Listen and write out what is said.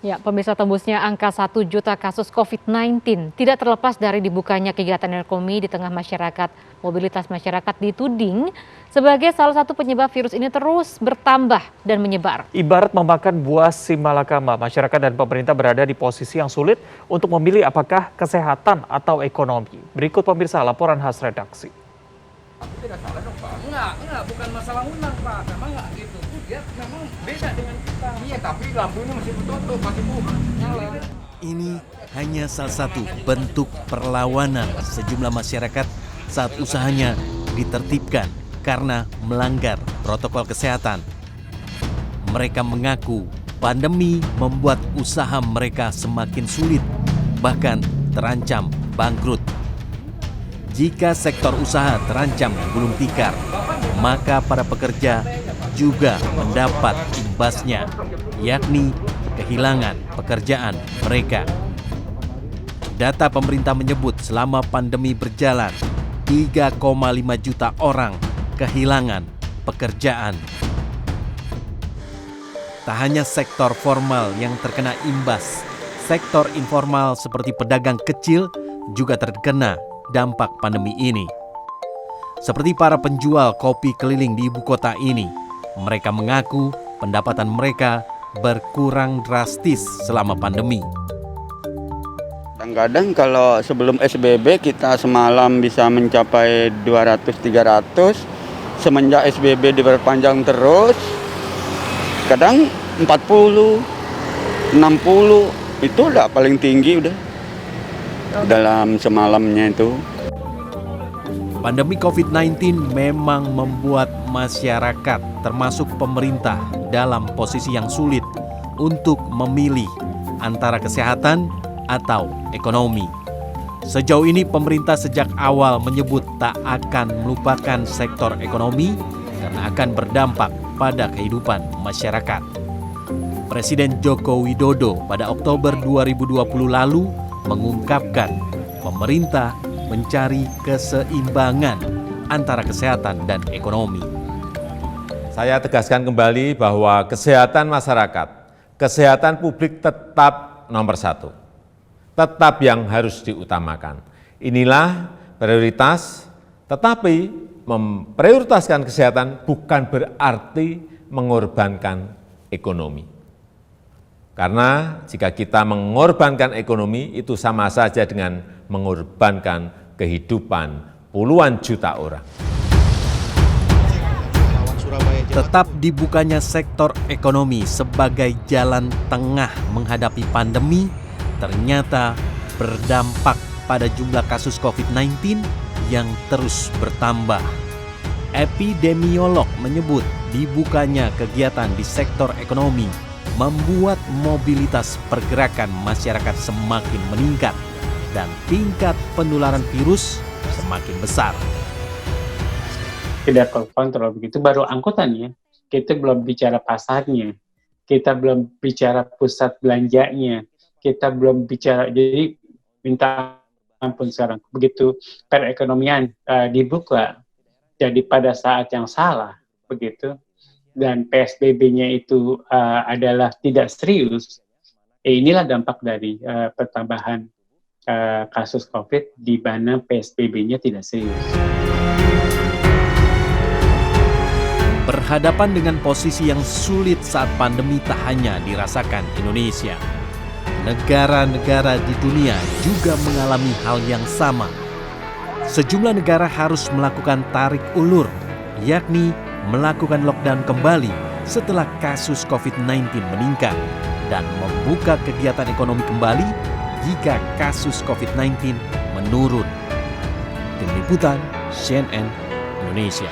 Ya, pemirsa, tembusnya angka 1 juta kasus COVID-19 tidak terlepas dari dibukanya kegiatan ekonomi di tengah masyarakat. Mobilitas masyarakat dituding sebagai salah satu penyebab virus ini terus bertambah dan menyebar. Ibarat memakan buah si malakama, masyarakat dan pemerintah berada di posisi yang sulit untuk memilih apakah kesehatan atau ekonomi. Berikut pemirsa laporan khas redaksi. Tidak salah dong Pak. Enggak, bukan masalah undang Pak. Memang enggak gitu. Dia memang beda dengan kita. Iya, tapi lampunya masih tutup, masih nyala. Ini hanya salah satu bentuk perlawanan sejumlah masyarakat saat usahanya ditertibkan karena melanggar protokol kesehatan. Mereka mengaku pandemi membuat usaha mereka semakin sulit, bahkan terancam bangkrut. Jika sektor usaha terancam gulung tikar, maka para pekerja juga mendapat imbasnya, yakni kehilangan pekerjaan mereka. Data pemerintah menyebut selama pandemi berjalan, 3,5 juta orang kehilangan pekerjaan. Tak hanya sektor formal yang terkena imbas, sektor informal seperti pedagang kecil juga terkena dampak pandemi ini. Seperti para penjual kopi keliling di ibu kota ini, mereka mengaku pendapatan mereka berkurang drastis selama pandemi. Kadang-kadang kalau sebelum SBB kita semalam bisa mencapai 200-300, semenjak SBB diperpanjang terus, kadang 40, 60, itu udah paling tinggi udah dalam semalamnya itu. Pandemi COVID-19 memang membuat masyarakat termasuk pemerintah dalam posisi yang sulit untuk memilih antara kesehatan atau ekonomi. Sejauh ini pemerintah sejak awal menyebut tak akan melupakan sektor ekonomi karena akan berdampak pada kehidupan masyarakat. Presiden Joko Widodo pada Oktober 2020 lalu mengungkapkan pemerintah mencari keseimbangan antara kesehatan dan ekonomi. Saya tegaskan kembali bahwa kesehatan masyarakat, kesehatan publik tetap nomor satu. Tetap yang harus diutamakan. Inilah prioritas, tetapi memprioritaskan kesehatan bukan berarti mengorbankan ekonomi. Karena jika kita mengorbankan ekonomi, itu sama saja dengan mengorbankan kehidupan puluhan juta orang. Tetap dibukanya sektor ekonomi sebagai jalan tengah menghadapi pandemi ternyata berdampak pada jumlah kasus COVID-19 yang terus bertambah. Epidemiolog menyebut dibukanya kegiatan di sektor ekonomi membuat mobilitas pergerakan masyarakat semakin meningkat dan tingkat penularan virus semakin besar. Tidak kontrol begitu, baru angkutannya. Kita belum bicara pasarnya, kita belum bicara pusat belanjanya, kita belum bicara, jadi minta ampun sekarang. Begitu perekonomian dibuka, jadi pada saat yang salah, begitu, dan PSBB-nya itu adalah tidak serius, inilah dampak dari pertambahan kasus COVID di mana PSBB-nya tidak serius. Berhadapan dengan posisi yang sulit saat pandemi tak hanya dirasakan Indonesia. Negara-negara di dunia juga mengalami hal yang sama. Sejumlah negara harus melakukan tarik ulur, yakni melakukan lockdown kembali setelah kasus COVID-19 meningkat dan membuka kegiatan ekonomi kembali jika kasus COVID-19 menurun. Tim Liputan CNN Indonesia.